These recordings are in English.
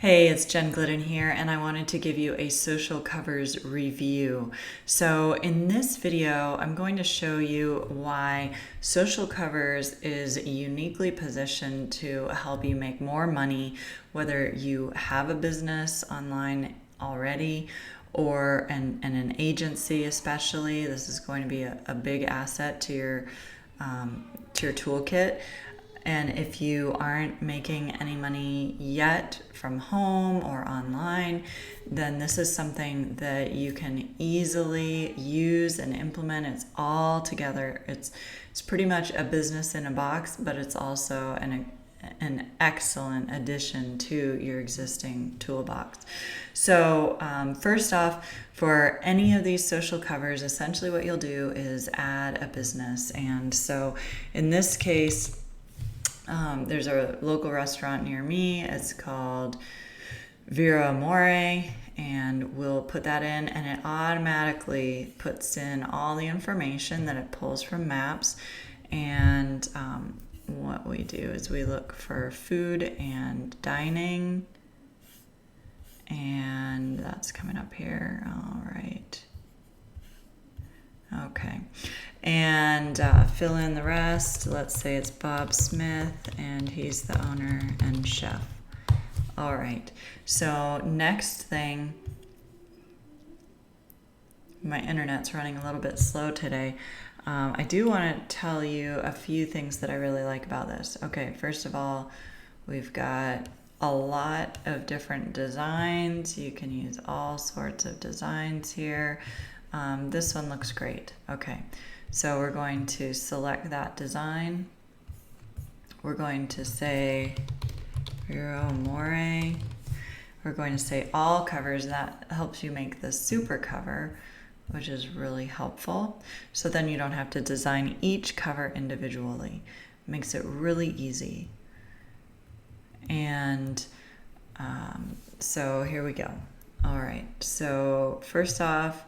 Hey, it's Jen Glidden here, and I wanted to give you a social covers review. So in this video, I'm going to show you why social covers is uniquely positioned to help you make more money, whether you have a business online already or an agency especially. This is going to be a big asset to your toolkit. And if you aren't making any money yet from home or online, then this is something that you can easily use and implement. It's all together. It's pretty much a business in a box, but it's also an excellent addition to your existing toolbox. So first off, for any of these social covers, essentially what you'll do is add a business. And so in this case, there's a local restaurant near me. It's called Vero Amore, and we'll put that in, and it automatically puts in all the information that it pulls from maps. And what we do is we look for food and dining, and that's coming up here. All right. Okay. And fill in the rest. Let's say it's Bob Smith, and he's the owner and chef. All right. So next thing, my internet's running a little bit slow today. I do want to tell you a few things that I really like about this. Okay, first of all, we've got a lot of different designs. You can use all sorts of designs here. This one looks great. Okay, so we're going to select that design. We're going to say Vero Amore. We're going to say all covers. That helps you make the super cover, which is really helpful. So then you don't have to design each cover individually. It makes it really easy. And so here we go. All right, so first off,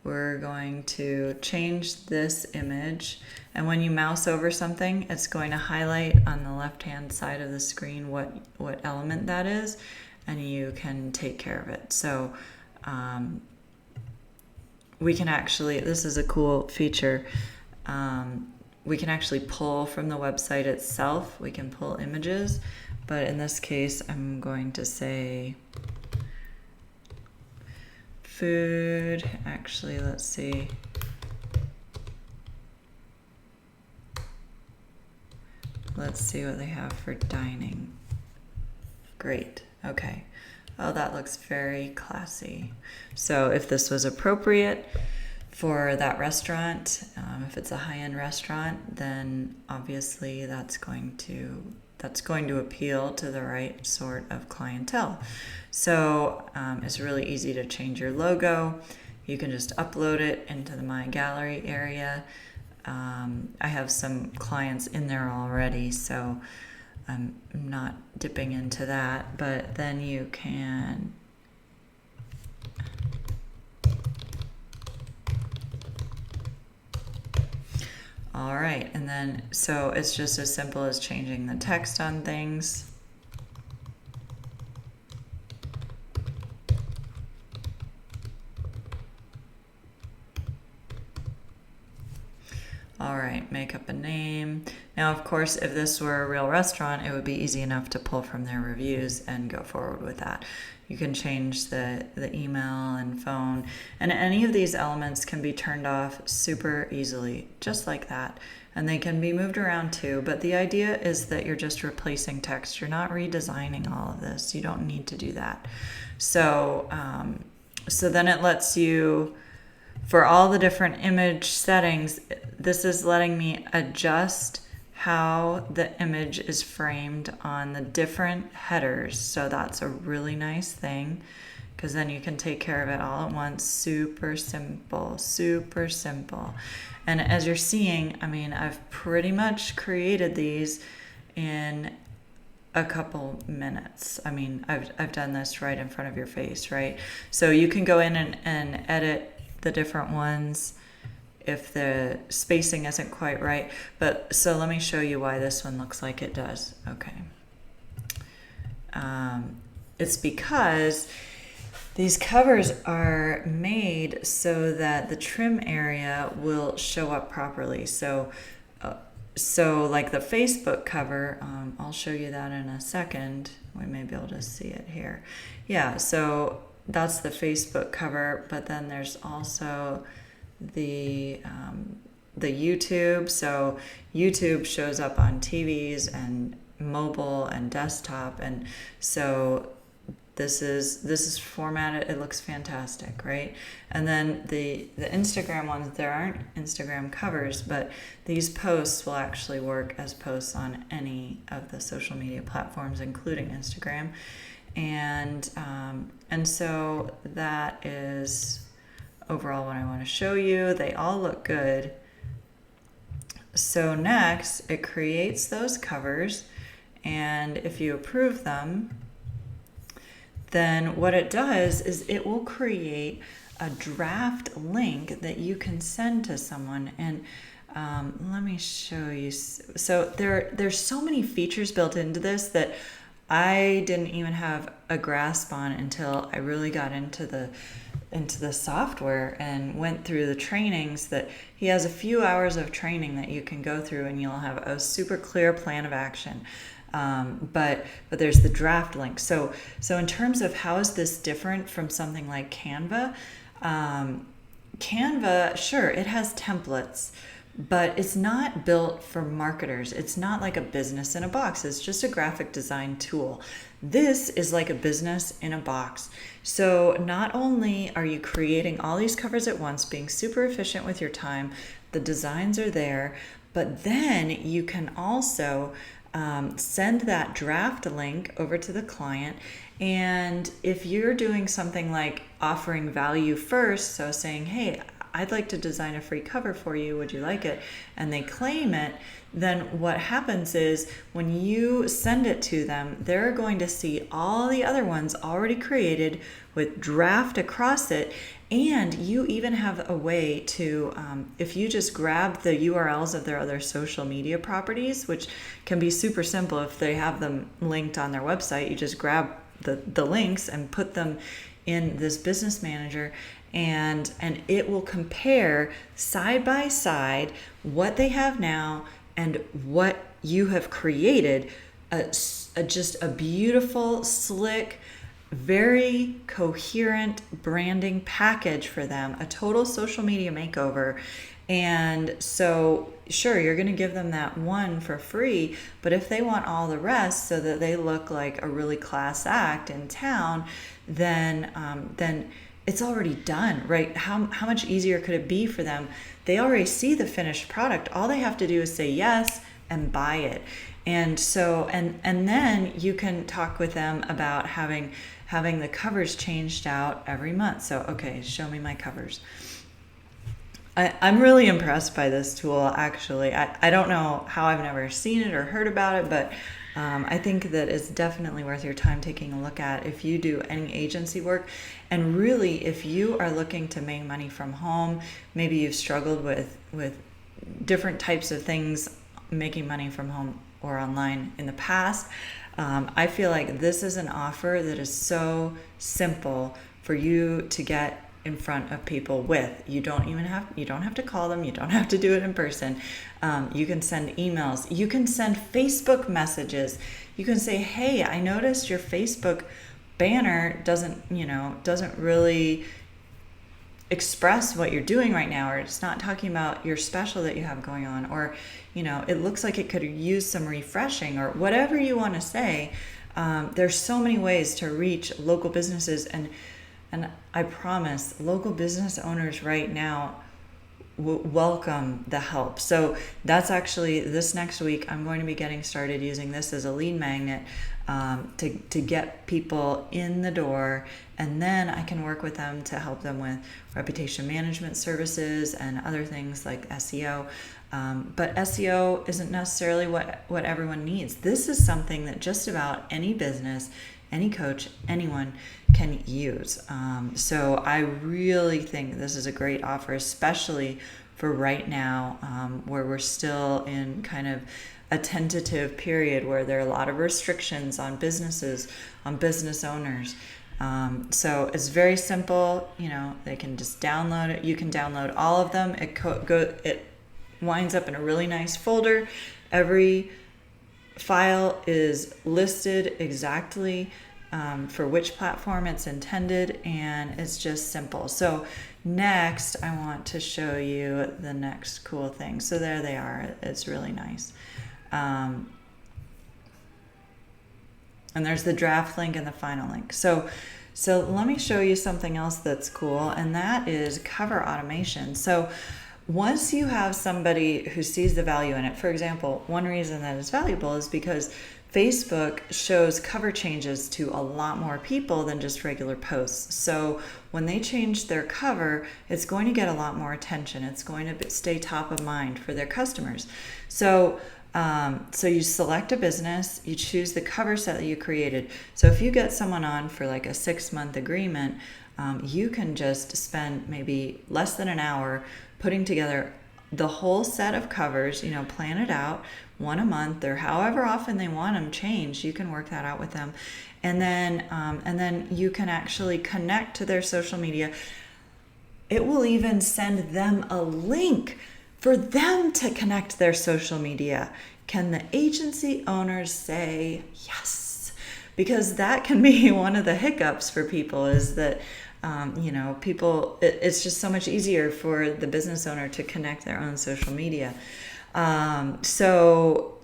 we're going to change this image, and when you mouse over something, it's going to highlight on the left-hand side of the screen what element that is, and you can take care of it. So we can actually, this is a cool feature, we can actually pull from the website itself. We can pull images, but in this case, I'm going to say food. Actually, let's see. Let's see what they have for dining. Great. Okay. Oh, that looks very classy. So if this was appropriate for that restaurant, if it's a high-end restaurant, then obviously that's going to appeal to the right sort of clientele. So it's really easy to change your logo. You can just upload it into the My Gallery area. I have some clients in there already, so I'm not dipping into that, but then you can all right, and then so it's just as simple as changing the text on things. All right, make up a name. Now, of course, if this were a real restaurant, it would be easy enough to pull from their reviews and go forward with that. You can change the email and phone, and any of these elements can be turned off super easily, just like that. And they can be moved around too, but the idea is that you're just replacing text. You're not redesigning all of this. You don't need to do that. So, so then it lets you, for all the different image settings, this is letting me adjust how the image is framed on the different headers. So that's a really nice thing, because then you can take care of it all at once. Super simple, super simple. And as you're seeing, I mean, I've pretty much created these in a couple minutes. I mean, I've done this right in front of your face, right? So you can go in and edit the different ones if the spacing isn't quite right. But so let me show you why this one looks like it does. Okay. It's because these covers are made so that the trim area will show up properly. So like the Facebook cover, I'll show you that in a second. We may be able to see it here. Yeah, so that's the Facebook cover, but then there's also the YouTube. So YouTube shows up on TVs and mobile and desktop, and so this is formatted. It looks fantastic, right? And then the Instagram ones, there aren't Instagram covers, but these posts will actually work as posts on any of the social media platforms, including Instagram. And so that is overall what I want to show you. They all look good. So next, it creates those covers, and if you approve them, then what it does is it will create a draft link that you can send to someone. And let me show you. So there's so many features built into this that I didn't even have a grasp on until I really got into the software and went through the trainings. That he has a few hours of training that you can go through, and you'll have a super clear plan of action. But there's the draft link. So in terms of how is this different from something like Canva, Canva, sure, it has templates, but it's not built for marketers. It's not like a business in a box. It's just a graphic design tool. This is like a business in a box. So not only are you creating all these covers at once, being super efficient with your time, the designs are there, but then you can also send that draft link over to the client. And if you're doing something like offering value first, so saying, hey, I'd like to design a free cover for you, would you like it? And they claim it, then what happens is when you send it to them, they're going to see all the other ones already created with draft across it. And you even have a way to, if you just grab the URLs of their other social media properties, which can be super simple if they have them linked on their website, you just grab the links and put them in this business manager, and it will compare side by side what they have now and what you have created. Just a beautiful, slick, very coherent branding package for them, a total social media makeover. And so sure, you're going to give them that one for free, but if they want all the rest so that they look like a really class act in town, then it's already done, right? How much easier could it be for them? They already see the finished product. All they have to do is say yes and buy it. And so, and then you can talk with them about having the covers changed out every month. So, okay, show me my covers. I'm really impressed by this tool, actually. I don't know how I've never seen it or heard about it, but I think that it's definitely worth your time taking a look at if you do any agency work. And really, if you are looking to make money from home, maybe you've struggled with different types of things, making money from home or online in the past, I feel like this is an offer that is so simple for you to get in front of people with. You don't have to call them. You don't have to do it in person. You can send emails. You can send Facebook messages. You can say, hey, I noticed your Facebook banner doesn't really express what you're doing right now, or it's not talking about your special that you have going on, or it looks like it could use some refreshing, or whatever you want to say. There's so many ways to reach local businesses, and I promise local business owners right now welcome the help. So that's actually this next week. I'm going to be getting started using this as a lead magnet to get people in the door, and then I can work with them to help them with reputation management services and other things like SEO. But SEO isn't necessarily what everyone needs. This is something that just about any business, any coach, anyone can use. So I really think this is a great offer, especially for right now, where we're still in kind of a tentative period where there are a lot of restrictions on businesses, on business owners. So it's very simple. They can just download it. You can download all of them. It winds up in a really nice folder. Every file is listed exactly for which platform it's intended, and it's just simple. So next, I want to show you the next cool thing. So there they are. It's really nice. And there's the draft link and the final link. So let me show you something else that's cool, and that is cover automation. So once you have somebody who sees the value in it, for example, one reason that is valuable is because Facebook shows cover changes to a lot more people than just regular posts. So when they change their cover, it's going to get a lot more attention. It's going to stay top of mind for their customers. So you select a business, you choose the cover set that you created. So if you get someone on for like a 6-month agreement, you can just spend maybe less than an hour putting together the whole set of covers, plan it out, one a month or however often they want them changed. You can work that out with them. And then you can actually connect to their social media. It will even send them a link for them to connect their social media. Can the agency owners say yes? Because that can be one of the hiccups for people, is that it's just so much easier for the business owner to connect their own social media. So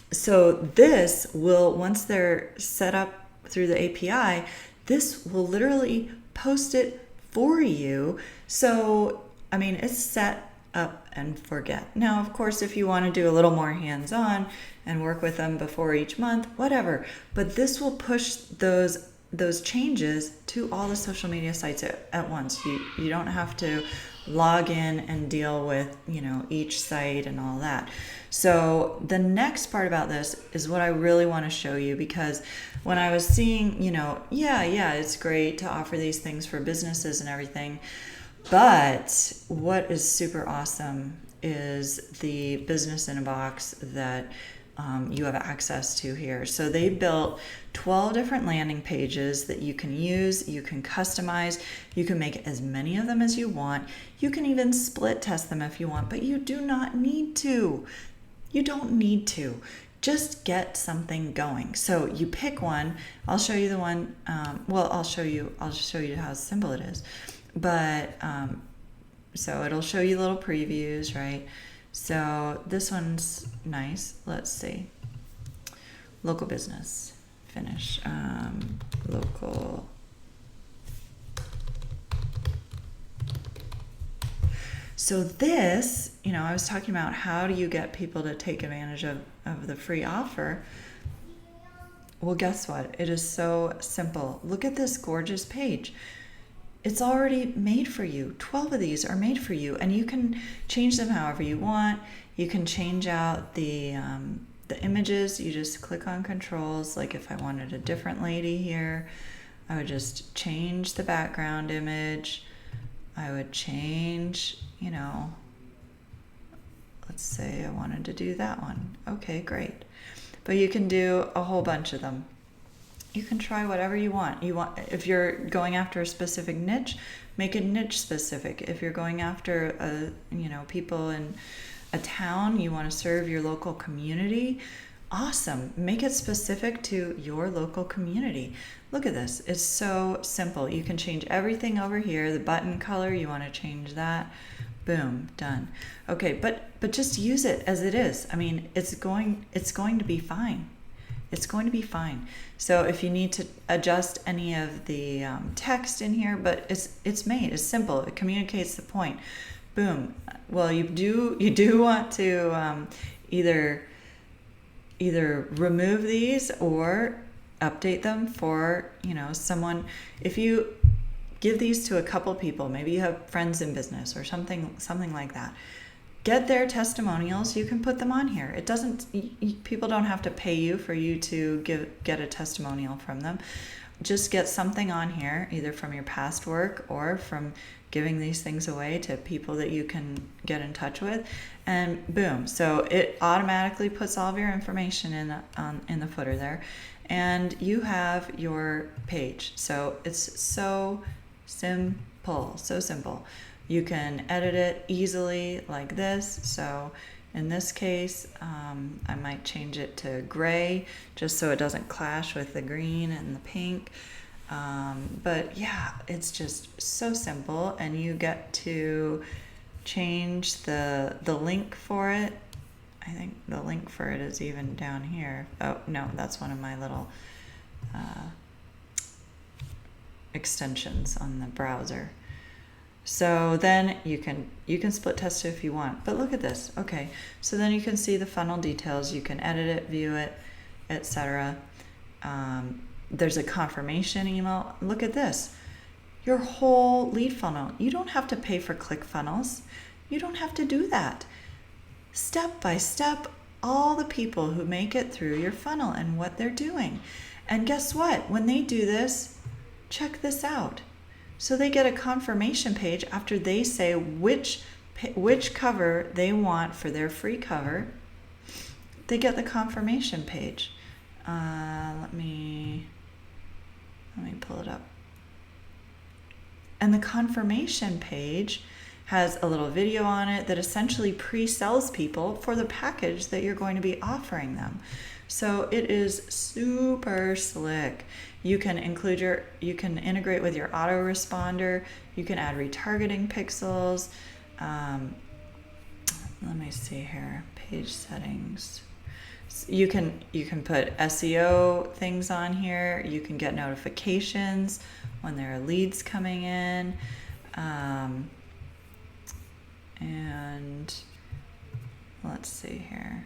this will, once they're set up through the API, this will literally post it for you. So, it's set up and forget. Now, of course, if you want to do a little more hands-on and work with them before each month, whatever. But this will push those changes to all the social media sites at once. You don't have to log in and deal with each site and all that. So the next part about this is what I really want to show you, because when I was seeing, it's great to offer these things for businesses and everything, but what is super awesome is the business in a box that you have access to here. So they built 12 different landing pages that you can use, you can customize, you can make as many of them as you want. You can even split test them if you want, but you do not need to. You don't need to. Just get something going. So you pick one. I'll show you the one. I'll show you how simple it is. But so it'll show you little previews, right? So this one's nice. Let's see. Local business. Finish. Local. So this, I was talking about how do you get people to take advantage of the free offer. Well, guess what? It is so simple. Look at this gorgeous page. It's already made for you. 12 of these are made for you, and you can change them however you want. You can change out the images. You just click on controls. Like if I wanted a different lady here, I would just change the background image. I would change, let's say I wanted to do that one. Okay, great. But you can do a whole bunch of them. You can try whatever you want. If you're going after a specific niche, make it niche specific. If you're going after people in a town, you want to serve your local community, awesome. Make it specific to your local community. Look at this. It's so simple. You can change everything over here. The button color, you want to change that. Boom, done. Okay, but just use it as it is. It's going to be fine. It's going to be fine. So if you need to adjust any of the text in here, but it's made. It's simple. It communicates the point. Boom. Well, you do want to either remove these or update them for someone. If you give these to a couple people, maybe you have friends in business or something like that. Get their testimonials. You can put them on here. It doesn't. People don't have to pay you for you to get a testimonial from them. Just get something on here, either from your past work or from giving these things away to people that you can get in touch with, and boom. So it automatically puts all of your information in the footer there, and you have your page. So it's so simple, so simple. You can edit it easily like this. So in this case, I might change it to gray just so it doesn't clash with the green and the pink. But yeah, it's just so simple, and you get to change the link for it. I think the link for it is even down here. Oh no, that's one of my little extensions on the browser. So then you can split test it if you want. But look at this. Okay, so then you can see the funnel details. You can edit it, view it, etc. There's a confirmation email. Look at this. Your whole lead funnel. You don't have to pay for ClickFunnels. You don't have to do that. Step by step, all the people who make it through your funnel and what they're doing. And guess what? When they do this, check this out. So they get a confirmation page after they say which cover they want for their free cover. They get the confirmation page. Let me pull it up. And the confirmation page has a little video on it that essentially pre-sells people for the package that you're going to be offering them. So it is super slick. You can integrate with your autoresponder. You can add retargeting pixels. Let me see here, page settings. You can put SEO things on here. You can get notifications when there are leads coming in. And let's see here.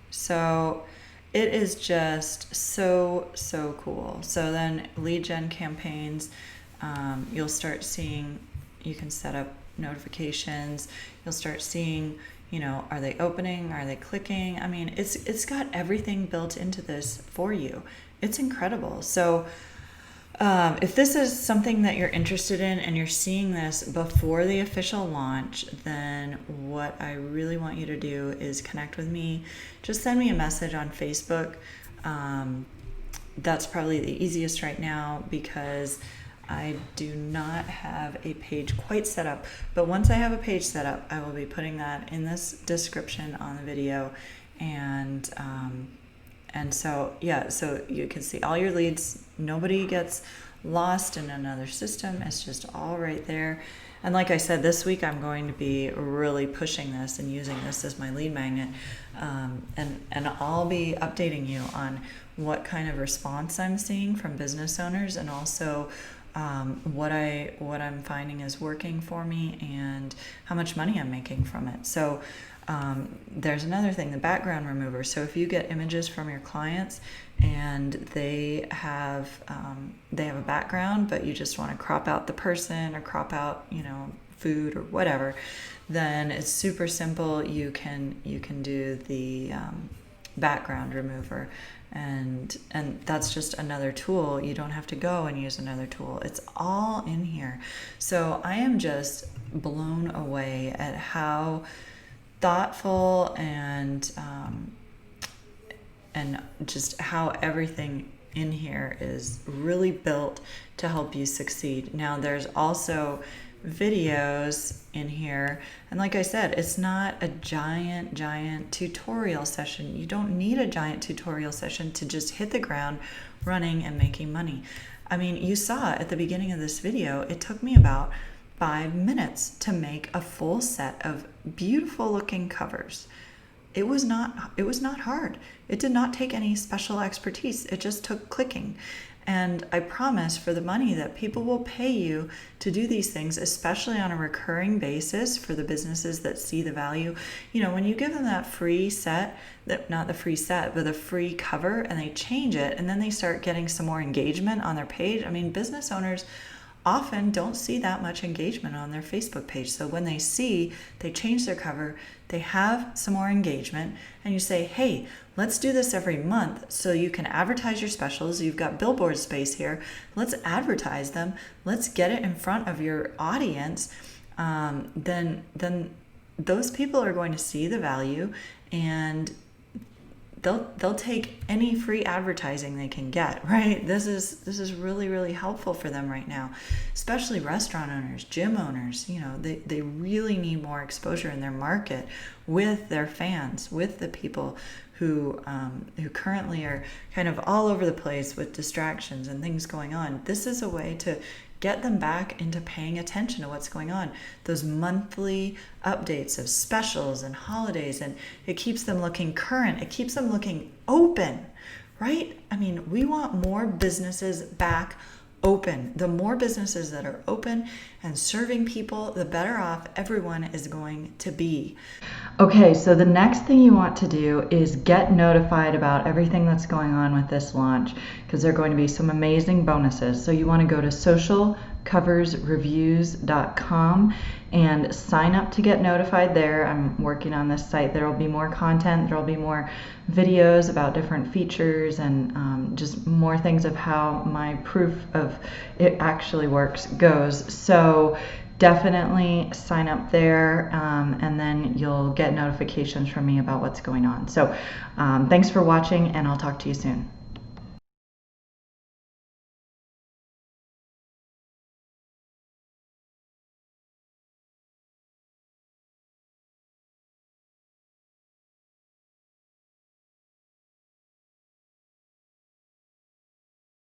So it is just so cool. So then lead gen campaigns, you'll start seeing, you can set up notifications. You'll start seeing, are they opening? Are they clicking? I mean, it's got everything built into this for you. It's incredible. So if this is something that you're interested in and you're seeing this before the official launch, then what I really want you to do is connect with me. Just send me a message on Facebook. That's probably the easiest right now because I do not have a page quite set up. But once I have a page set up, I will be putting that in this description on the video. And so, yeah, so you can see all your leads. Nobody gets lost in another system. It's just all right there. And like I said, this week I'm going to be really pushing this and using this as my lead magnet. And I'll be updating you on what kind of response I'm seeing from business owners, and also what I'm finding is working for me and how much money I'm making from it. So there's another thing, the background remover. So if you get images from your clients and they have a background, but you just want to crop out the person or crop out, food or whatever, then it's super simple. You can do the background remover, and that's just another tool. You don't have to go and use another tool. It's all in here. So I am just blown away at how thoughtful and just how everything in here is really built to help you succeed. Now there's also videos in here, and like I said, it's not a giant tutorial session. You don't need a giant tutorial session to just hit the ground running and making money. I mean, you saw at the beginning of this video, it took me about 5 minutes to make a full set of beautiful looking covers. It was not hard. It did not take any special expertise. It just took clicking. And I promise, for the money that people will pay you to do these things, especially on a recurring basis for the businesses that see the value, when you give them that free set, not the free set, but the free cover, and they change it, and then they start getting some more engagement on their page. I mean, business owners often don't see that much engagement on their Facebook page. So when they see they change their cover, they have some more engagement, and you say, hey, let's do this every month so you can advertise your specials. You've got billboard space here. Let's advertise them. Let's get it in front of your audience. Then those people are going to see the value, and they'll take any free advertising they can get, right? This is really, really helpful for them right now, especially restaurant owners, gym owners. You know, they really need more exposure in their market with their fans, with the people who currently are kind of all over the place with distractions and things going on. This is a way to get them back into paying attention to what's going on. Those monthly updates of specials and holidays, and it keeps them looking current. It keeps them looking open, right? I mean, we want more businesses back open. The more businesses that are open and serving people, the better off everyone is going to be. Okay, so the next thing you want to do is get notified about everything that's going on with this launch, because there are going to be some amazing bonuses. So you want to go to socialcoversreviews.com and sign up to get notified there. I'm working on this site. There will be more content. There will be more videos about different features and just more things of how my proof of it actually works goes. So definitely sign up there, and then you'll get notifications from me about what's going on. So thanks for watching, and I'll talk to you soon.